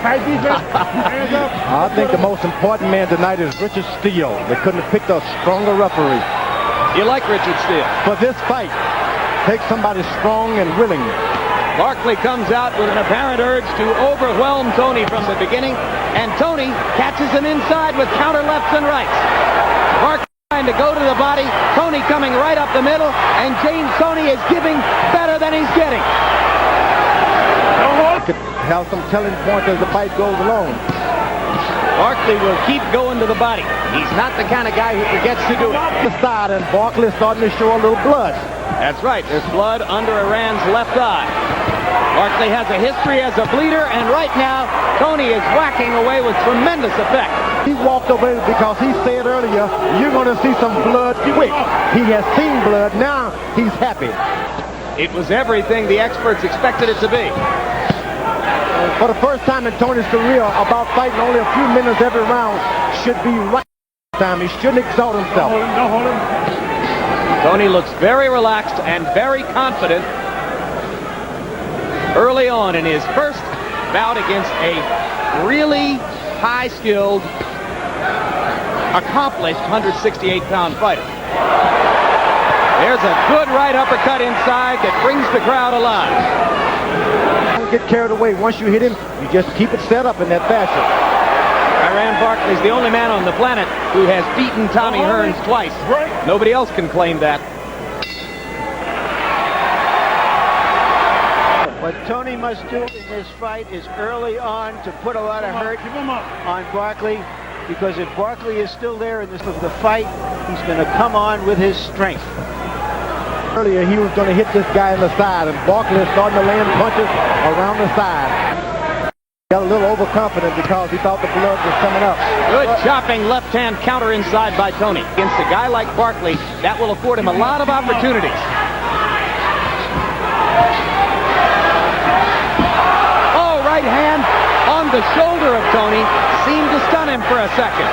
Tight defense. Hands up. I think the most important man tonight is Richard Steele. They couldn't have picked a stronger referee. You like Richard Steele? For this fight, take somebody strong and willing. Barkley comes out with an apparent urge to overwhelm Toney from the beginning, and Toney catches him inside with counter lefts and rights. Barkley trying to go to the body, Toney coming right up the middle, and James Toney is giving better than he's getting. Could have some telling points as the fight goes along. Barkley will keep going to the body. He's not the kind of guy who forgets to do it. The side, and Barkley is starting to show a little blood. That's right. There's blood under Iran's left eye. Barkley has a history as a bleeder, and right now, Toney is whacking away with tremendous effect. He walked away because he said earlier, you're going to see some blood quick. He has seen blood. Now he's happy. It was everything the experts expected it to be. For the first time in Toney's career, about fighting only a few minutes every round should be right time. He shouldn't exalt himself. Don't hold him. Toney looks very relaxed and very confident early on in his first bout against a really high-skilled, accomplished 168-pound fighter. There's a good right uppercut inside that brings the crowd alive. Don't get carried away. Once you hit him, you just keep it set up in that fashion. Iran Barkley's the only man on the planet who has beaten Tommy Hearns twice. Nobody else can claim that. What Toney must do in this fight is early on to put a lot of hurt on Barkley, because if Barkley is still there in this of the fight, he's going to come on with his strength. Earlier, he was going to hit this guy in the side, and Barkley is starting to land punches around the side. Got a little overconfident because he thought the blood was coming up. Good chopping left-hand counter inside by Toney. Against a guy like Barkley, that will afford him a lot of opportunities. Oh, right hand on the shoulder of Toney. Seemed to stun him for a second.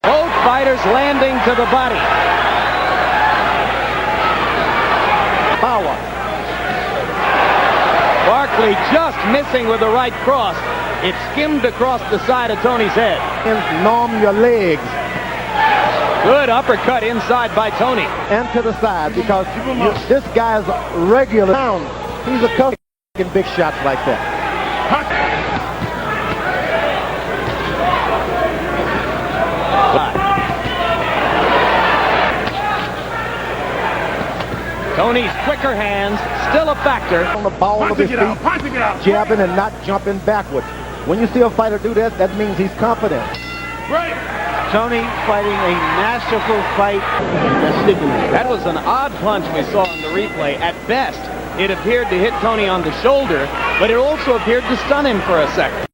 Both fighters landing to the body. Power. Barkley just missing with the right cross. It skimmed across the side of Toney's head. Numb your legs. Good uppercut inside by Toney. And to the side, because this guy's regular down. He's accustomed to big shots like that. Toney's quicker hands, still a factor. On the ball of his feet, jabbing and not jumping backwards. When you see a fighter do that, that means he's confident. Toney fighting a masterful fight. That was an odd punch we saw in the replay. At best, it appeared to hit Toney on the shoulder, but it also appeared to stun him for a second.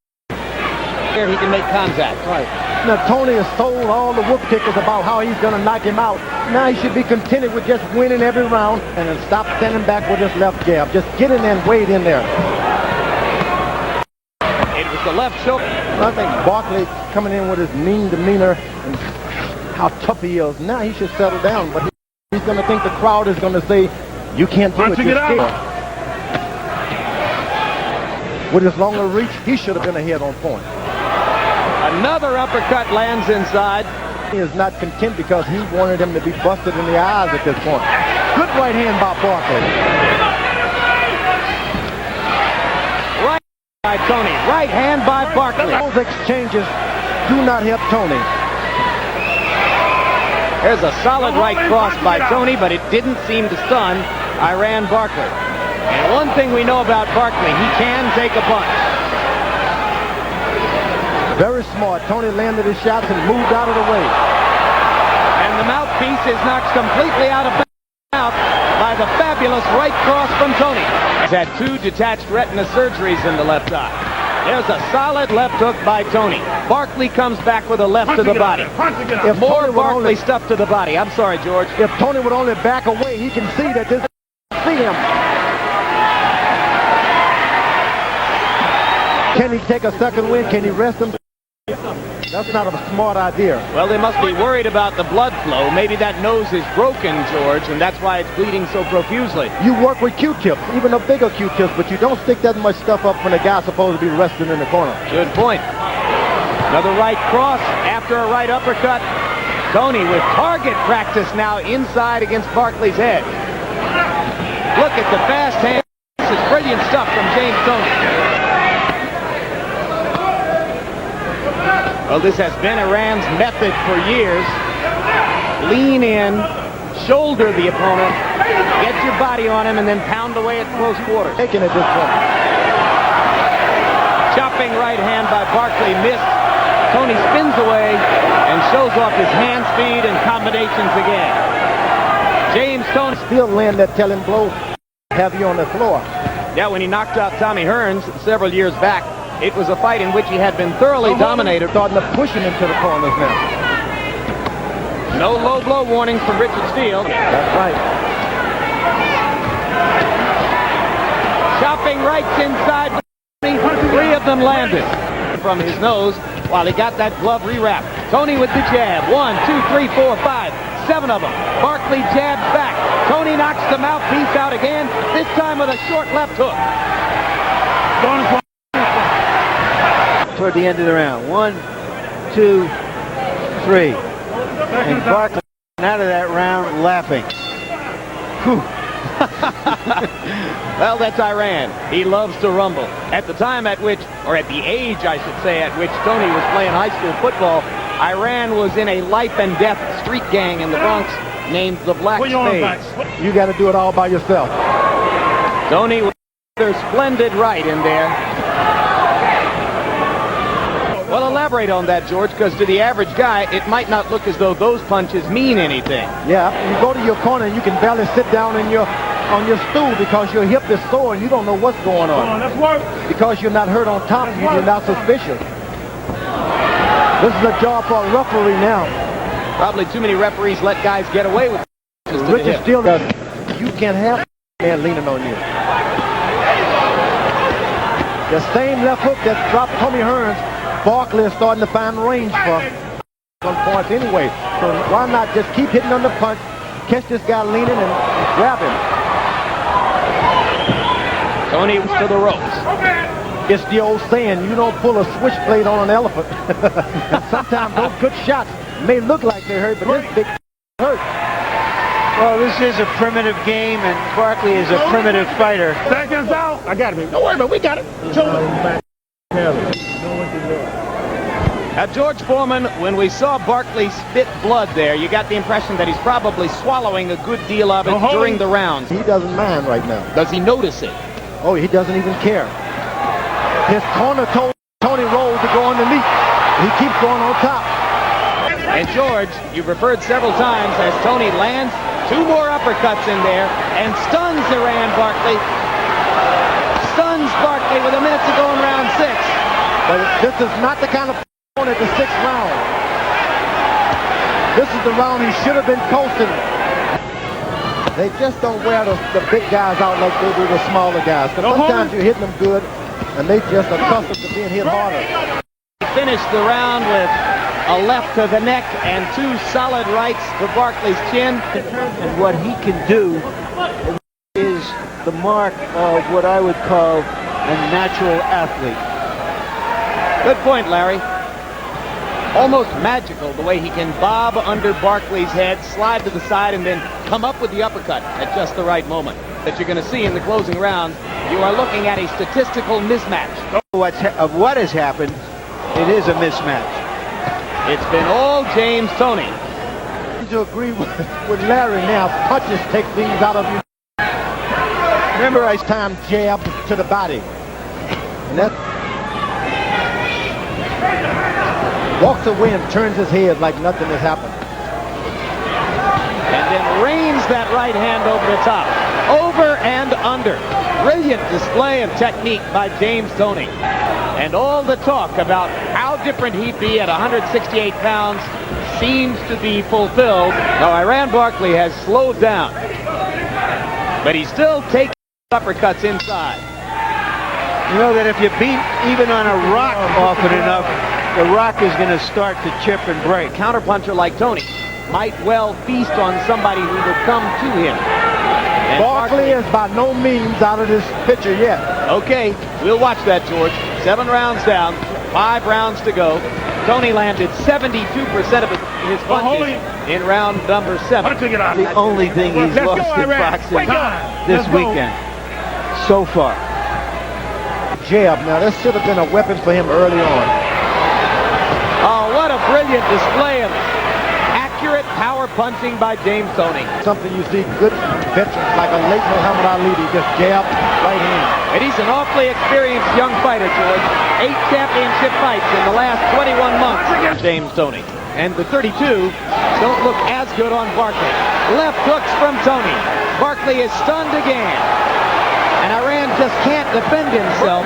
Here he can make contact. Right. Now, Toney has sold all the whoop kickers about how he's going to knock him out. Now he should be contented with just winning every round and then stop standing back with his left jab. Just get in there and wade in there. It was the left choke. I think Barkley coming in with his mean demeanor and how tough he is. Now he should settle down, but he's going to think the crowd is going to say, you can't do it, you're scared. With his longer reach, he should have been ahead on point. Another uppercut lands inside. He is not content because he wanted him to be busted in the eyes at this point. Good right hand by Barkley. Right by Toney. Right hand by Barkley. Those exchanges do not help Toney. There's a solid right cross by Toney, but it didn't seem to stun Iran Barkley. And one thing we know about Barkley, he can take a punch. Very smart. Toney landed his shots and moved out of the way. And the mouthpiece is knocked completely out of bounds by the fabulous right cross from Toney. He's had 2 detached retina surgeries in the left eye. There's a solid left hook by Toney. Barkley comes back with a left to the body. If more Barkley stuff to the body. I'm sorry, George. If Toney would only back away, he can see that this see him. Can he take a second win? Can he rest him? That's not a smart idea. Well, they must be worried about the blood flow. Maybe that nose is broken, George, and that's why it's bleeding so profusely. You work with Q-tips, even a bigger Q-tips, but you don't stick that much stuff up when the guy's supposed to be resting in the corner. Good point. Another right cross after a right uppercut. Toney with target practice now inside against Barkley's head. Look at the fast hand. This is brilliant stuff from James Toney. Well, this has been Iran's method for years. Lean in, shoulder the opponent, get your body on him, and then pound away at close quarters. Taking it this way. Chopping right hand by Barkley missed. Toney spins away and shows off his hand speed and combinations again. James Toney Still land that telling blow, have you on the floor. Yeah, when he knocked out Tommy Hearns several years back, it was a fight in which he had been thoroughly dominated. Starting to push him into the corners now. No low blow warnings from Richard Steele. That's right. Chopping rights inside. 3 of them landed from his nose while he got that glove rewrapped. Toney with the jab. 1, 2, 3, 4, 5, 7 of them. Barkley jabs back. Toney knocks the mouthpiece out again, this time with a short left hook. Toward the end of the round. 1, 2, 3. And Barkley out of that round laughing. Whew. Well, that's Iran. He loves to rumble. At the time at which, or at the age, I should say, at which Toney was playing high school football, Iran was in a life and death street gang in the Bronx named the Black Spades. You got to do it all by yourself. Toney with another splendid right in there. Well, elaborate on that, George, because to the average guy, it might not look as though those punches mean anything. Yeah, you go to your corner and you can barely sit down on your stool because your hip is sore and you don't know what's going on. Let's work. Because you're not hurt on top, you're not suspicious. This is a job for a referee now. Probably too many referees let guys get away with it. Richard Steele does. You can't have a man leaning on you. The same left hook that dropped Tommy Hearns, Barkley is starting to find range for some points anyway. So why not just keep hitting on the punch, catch this guy leaning and grab him. Toney to the ropes. It's the old saying, you don't pull a switchblade on an elephant. And sometimes those good shots may look like they hurt, but this big hurt. Well, this is a primitive game, and Barkley is a primitive fighter. Seconds out. I got it. Don't worry about it. We got it. Now, George Foreman, when we saw Barkley spit blood there, you got the impression that he's probably swallowing a good deal of it during the rounds. He doesn't mind right now. Does he notice it? Oh, he doesn't even care. His corner told Toney Rose to go underneath. He keeps going on top. And George, you've referred several times as Toney lands 2 more uppercuts in there and stuns Iran Barkley. Stuns Barkley with a minute to go in round 6. But this is not the kind of at the 6th round. This is the round he should have been coasting. They just don't wear the big guys out like they do the smaller guys. Because sometimes you're hitting them good, and they just accustomed to being hit harder. He finished the round with a left to the neck and 2 solid rights to Barkley's chin. And what he can do is the mark of what I would call a natural athlete. Good point, Larry. Almost magical the way he can bob under Barkley's head, slide to the side, and then come up with the uppercut at just the right moment. That you're going to see in the closing round, you are looking at a statistical mismatch. Of what has happened, it is a mismatch. It's been all James Toney. To agree with Larry now, punches take things out of you. Remember, I time jab to the body. And that walks away and turns his head like nothing has happened. And then rains that right hand over the top. Over and under. Brilliant display of technique by James Toney. And all the talk about how different he'd be at 168 pounds seems to be fulfilled. Now, Iran Barkley has slowed down. But he's still taking uppercuts inside. You know that if you beat even on a rock often enough, the rock is going to start to chip and break. Counterpuncher like Toney might well feast on somebody who would come to him. And Barkley is by no means out of this picture yet. Okay, we'll watch that, George. 7 rounds down, 5 rounds to go. Toney landed 72% of his punches in round number 7. The only thing he's lost in boxing this weekend so far. Jab. Now, this should have been a weapon for him early on. Oh, what a brilliant display of accurate power punching by James Toney. Something you see good veterans like a late Muhammad Ali, he just jab right hand. And he's an awfully experienced young fighter, George. 8 championship fights in the last 21 months against James Toney. And the 32 don't look as good on Barkley. Left hooks from Toney. Barkley is stunned again. And Iran just can't defend himself.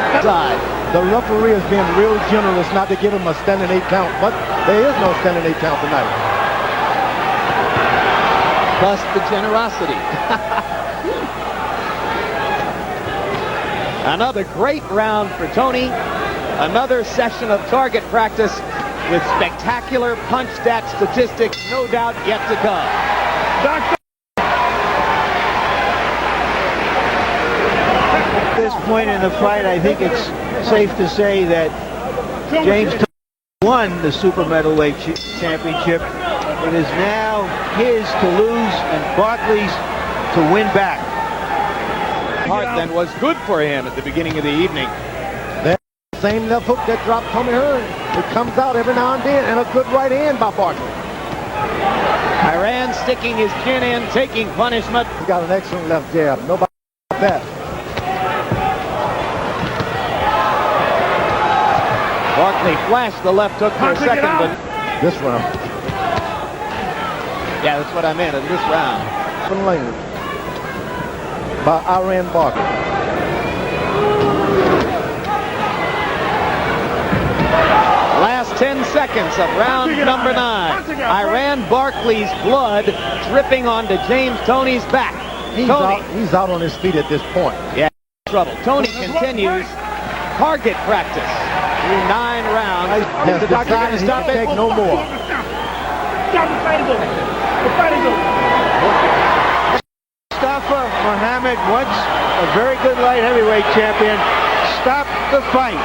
The referee is being real generous not to give him a standing 8 count, but there is no standing 8 count tonight. Plus the generosity. Another great round for Toney. Another session of target practice with spectacular punch stat statistics, no doubt yet to come. At this point in the fight, I think it's safe to say that James Toney won the super middleweight championship. It is now his to lose and Barkley's to win back. Heart then was good for him at the beginning of the evening. That same left hook that dropped Tommy Hearns. It comes out every now and then, and a good right hand by Barkley. Iran sticking his chin in, taking punishment. He's got an excellent left jab. Nobody that. Barkley flashed the left hook for a second, but this round. yeah, that's what I meant in this round. Lane by Iran Barkley. Last 10 seconds of round number 9. Iran Barkley's blood dripping onto James Toney's back. He's out on his feet at this point. Yeah, trouble. Toney continues target practice through 9 rounds. Has The doctor going to decided he stop can it? take no more. Stop the fight is over. The fight is over. Muhammad, once a very good light heavyweight champion, stopped the fight.